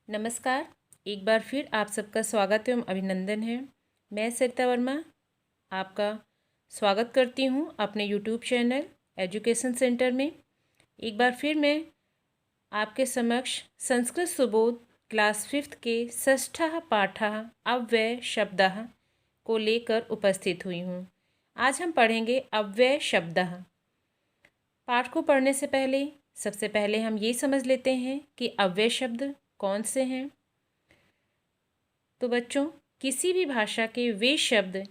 नमस्कार। एक बार फिर आप सबका स्वागत एवं अभिनंदन है। मैं सरिता वर्मा आपका स्वागत करती हूँ अपने यूट्यूब चैनल एजुकेशन सेंटर में। एक बार फिर मैं आपके समक्ष संस्कृत सुबोध क्लास 5th के षष्ठः पाठः अव्यय शब्दः को लेकर उपस्थित हुई हूँ। आज हम पढ़ेंगे अव्यय शब्दः। पाठ को पढ़ने से पहले सबसे पहले हम ये समझ लेते हैं कि अव्यय शब्द कौन से हैं। तो बच्चों, किसी भी भाषा के वे शब्द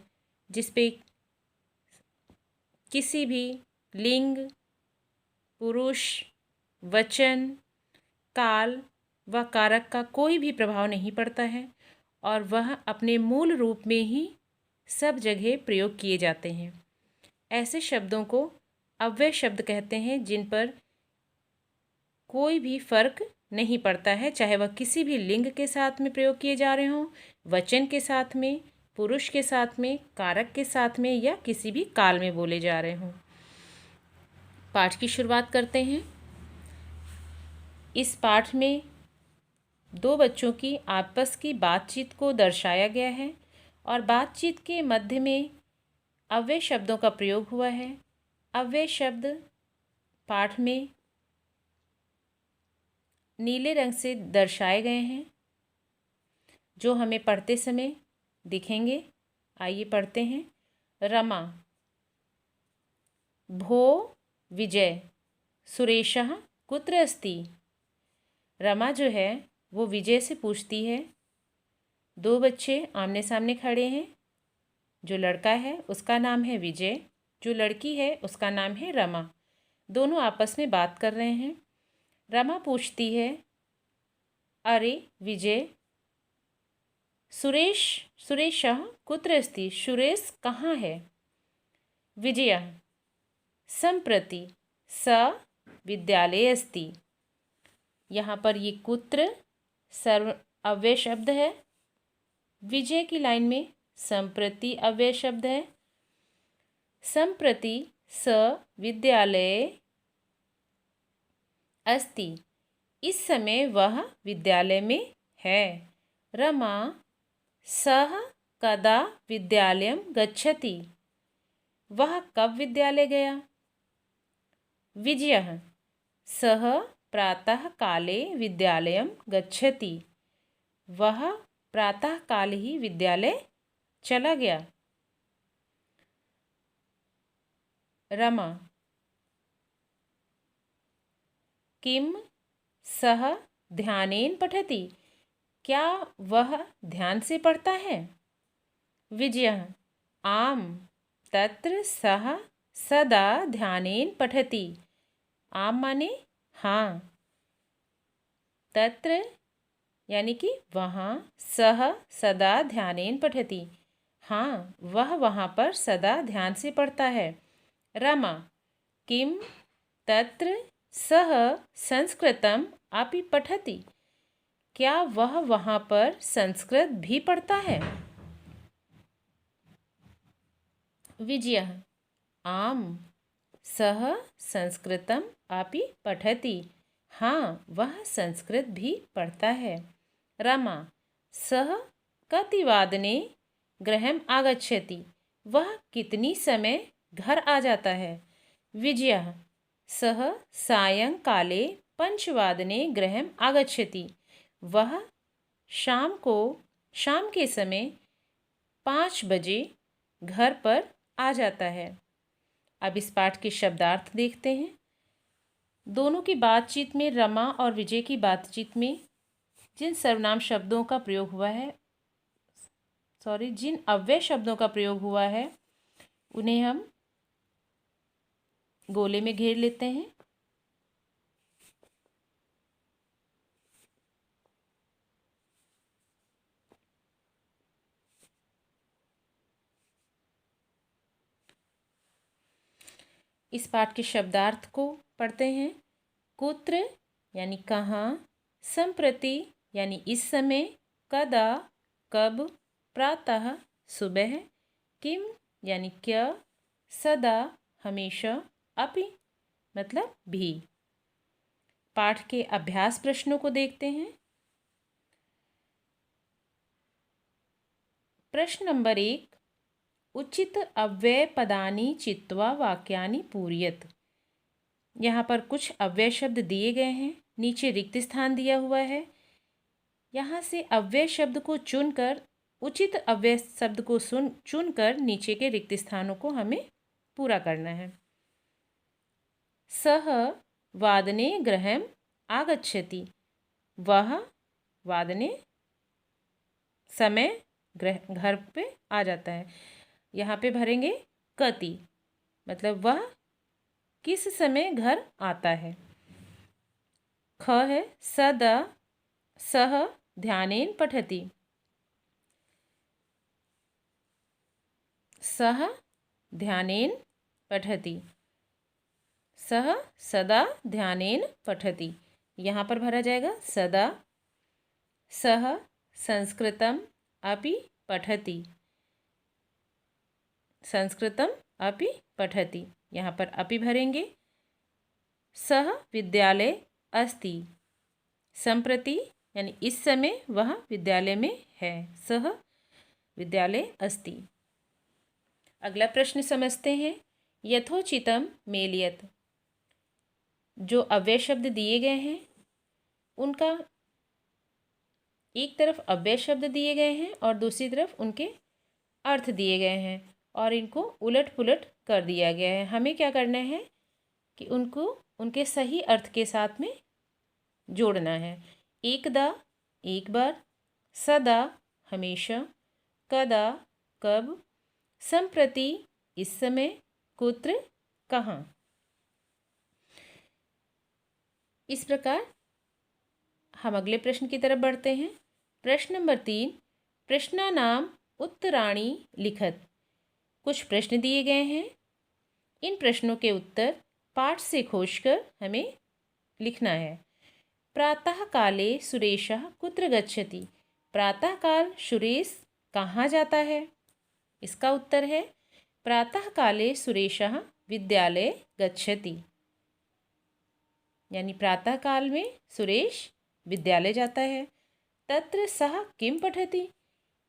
जिस पे किसी भी लिंग, पुरुष, वचन, काल व कारक का कोई भी प्रभाव नहीं पड़ता है और वह अपने मूल रूप में ही सब जगह प्रयोग किए जाते हैं, ऐसे शब्दों को अव्यय शब्द कहते हैं, जिन पर कोई भी फर्क नहीं पड़ता है, चाहे वह किसी भी लिंग के साथ में प्रयोग किए जा रहे हों, वचन के साथ में, पुरुष के साथ में, कारक के साथ में या किसी भी काल में बोले जा रहे हों। पाठ की शुरुआत करते हैं। इस पाठ में दो बच्चों की आपस की बातचीत को दर्शाया गया है और बातचीत के मध्य में अव्यय शब्दों का प्रयोग हुआ है। अव्यय शब्द पाठ में नीले रंग से दर्शाए गए हैं, जो हमें पढ़ते समय दिखेंगे। आइए पढ़ते हैं। रमा, भो विजय, सुरेशः कुत्र अस्ति। रमा जो है वो विजय से पूछती है। दो बच्चे आमने सामने खड़े हैं। जो लड़का है उसका नाम है विजय, जो लड़की है उसका नाम है रमा। दोनों आपस में बात कर रहे हैं। रमा पूछती है, अरे विजय, सुरेशः कुत्र अस्ति। सुरेश कहाँ है। विजयः सम्प्रति स विद्यालये अस्ति। यहाँ पर ये कुत्र सर्व अव्यय शब्द है। विजय की लाइन में सम्प्रति अव्यय शब्द है। सम्प्रति स विद्यालये अस्ति, इस समय वह विद्यालय में है। रमा, सः कदा विद्यालयं गच्छति। वह कब विद्यालय गया। विजयः सः प्रातः काले विद्यालयं गच्छति। वह प्रातः काल ही विद्यालय चला गया। रमा, किम सः ध्यानेन पठति। क्या वह ध्यान से पढ़ता है। विजयः आम तत्र सः सदा ध्यानेन पठति। आम माने हाँ, तत्र यानी कि वहाँ, सह सदा ध्यानेन पठति, हाँ वह वहाँ पर सदा ध्यान से पढ़ता है। रमा, किम तत्र सह संस्कृतम अपि पठति। क्या वह वहाँ पर संस्कृत भी पढ़ता है। विजयः आम सह संस्कृतम अपि पठति। हाँ वह संस्कृत भी पढ़ता है। रमा, सः कति वादने गृहम् आगच्छति। वह कितनी समय घर आ जाता है। विजयः सः सायंकाले 5 वादने गृहम् आगच्छति। वह शाम के समय 5 बजे घर पर आ जाता है। अब इस पाठ के शब्दार्थ देखते हैं। दोनों की बातचीत में, रमा और विजय की बातचीत में जिन सर्वनाम शब्दों का प्रयोग हुआ है, जिन अव्यय शब्दों का प्रयोग हुआ है, उन्हें हम गोले में घेर लेते हैं। इस पाठ के शब्दार्थ को पढ़ते हैं। कुत्र यानी कहाँ, संप्रति यानी इस समय, कदा कब, प्रातः सुबह, किम यानी क्या, सदा हमेशा, अपि मतलब भी। पाठ के अभ्यास प्रश्नों को देखते हैं। प्रश्न नंबर 1, उचित अव्यय पदानि चित्वा वाक्यानि पूरयत। यहाँ पर कुछ अव्यय शब्द दिए गए हैं, नीचे रिक्त स्थान दिया हुआ है। यहाँ से अव्यय शब्द को चुनकर, उचित अव्यय शब्द को चुनकर नीचे के रिक्त स्थानों को हमें पूरा करना है। सह वादने गृहम् आगच्छति। वह वादने समय घर पे आ जाता है। यहाँ पे भरेंगे कति, मतलब वह किस समय घर आता है। ख है सदा सह ध्यानेन पठति। सह ध्यानेन पठति। सह सदा ध्यानेन पठति। यहाँ पर भरा जाएगा सदा। सह संस्कृतम अपि पठति। संस्कृतम अपि पठति। यहाँ पर अपि भरेंगे। सह विद्यालय अस्ति। संप्रति यानी इस समय वह विद्यालय में है। सह विद्यालय अस्ति। अगला प्रश्न समझते हैं। यथोचितम मेलयत। जो अव्यय शब्द दिए गए हैं उनका एक तरफ अव्यय शब्द दिए गए हैं और दूसरी तरफ उनके अर्थ दिए गए हैं और इनको उलट पुलट कर दिया गया है। हमें क्या करना है कि उनको उनके सही अर्थ के साथ में जोड़ना है। एकदा एक बार, सदा हमेशा, कदा कब, संप्रति इस समय, कुत्र कहाँ। इस प्रकार हम अगले प्रश्न की तरफ बढ़ते हैं। प्रश्न नंबर 3, प्रश्नानाम उत्तराणि लिखत। कुछ प्रश्न दिए गए हैं। इन प्रश्नों के उत्तर पाठ से खोजकर हमें लिखना है। प्रातः काले सुरेशः कुत्र गच्छति। प्रातः काल सुरेश कहाँ जाता है। इसका उत्तर है प्रातः काले सुरेशः विद्यालय गच्छति। यानी प्रातः काल में सुरेश विद्यालय जाता है। तत्र सः किम पठति।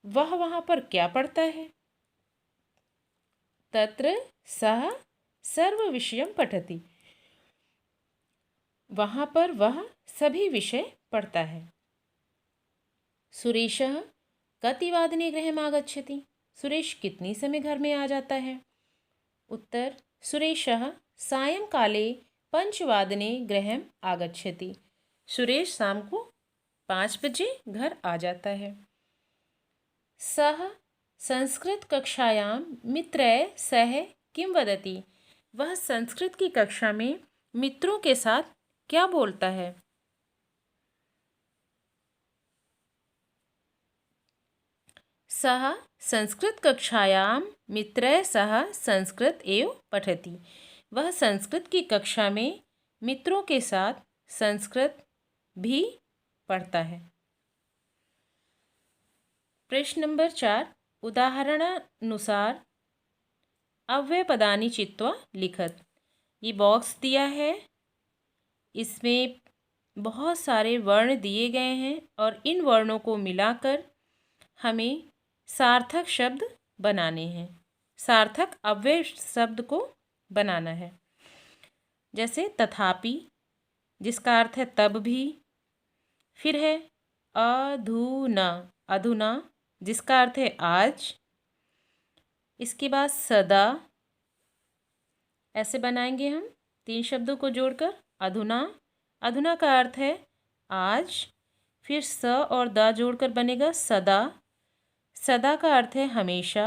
वह वहाँ पर क्या पढ़ता है। तत्र सः सर्व विषयम पठति। वहाँ पर वह सभी विषय पढ़ता है। सुरेशः कति वादने गृहम् आगच्छति। सुरेश कितनी समय घर में आ जाता है। उत्तर सुरेशः सायंकाले 5 वादने गृहम् आगच्छति। सुरेश शाम को 5 बजे घर आ जाता है। सः संस्कृत कक्षायां मित्रैः सह किं वदति। वह संस्कृत की कक्षा में मित्रों के साथ क्या बोलता है। सः संस्कृत कक्षायां मित्रैः सह संस्कृत एव पठति। वह संस्कृत की कक्षा में मित्रों के साथ संस्कृत भी पढ़ता है। प्रश्न नंबर 4, उदाहरणानुसार अव्यय पदानि चित्वा लिखत। ये बॉक्स दिया है, इसमें बहुत सारे वर्ण दिए गए हैं और इन वर्णों को मिलाकर हमें सार्थक शब्द बनाने हैं। सार्थक अव्यय शब्द को बनाना है। जैसे तथापि, जिसका अर्थ है तब भी। फिर है अधुना, अधुना जिसका अर्थ है आज। इसके बाद सदा, ऐसे बनाएंगे हम 3 शब्दों को जोड़कर। अधुना, अधुना का अर्थ है आज। फिर स और दा जोड़कर बनेगा सदा। सदा का अर्थ है हमेशा।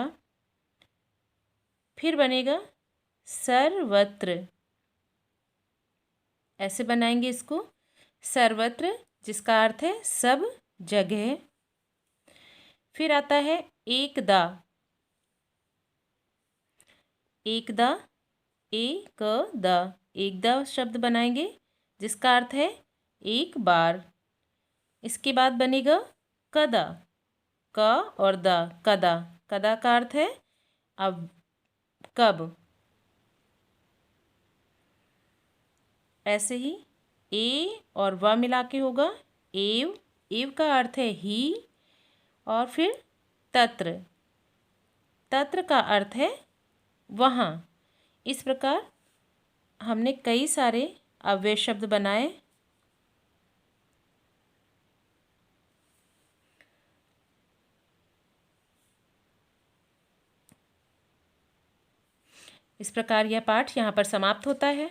फिर बनेगा सर्वत्र, ऐसे बनाएंगे इसको। सर्वत्र जिसका अर्थ है सब जगह। फिर आता है एकदा। एकदा, एकदा, एकदा शब्द बनाएंगे जिसका अर्थ है एक बार। इसके बाद बनेगा कदा। क और दा, कदा। कदा का अर्थ है अब, कब। ऐसे ही ए और व मिला के होगा एव। एव का अर्थ है ही। और फिर तत्र, तत्र का अर्थ है वहाँ। इस प्रकार हमने कई सारे अव्यय शब्द बनाए। इस प्रकार यह पाठ यहाँ पर समाप्त होता है।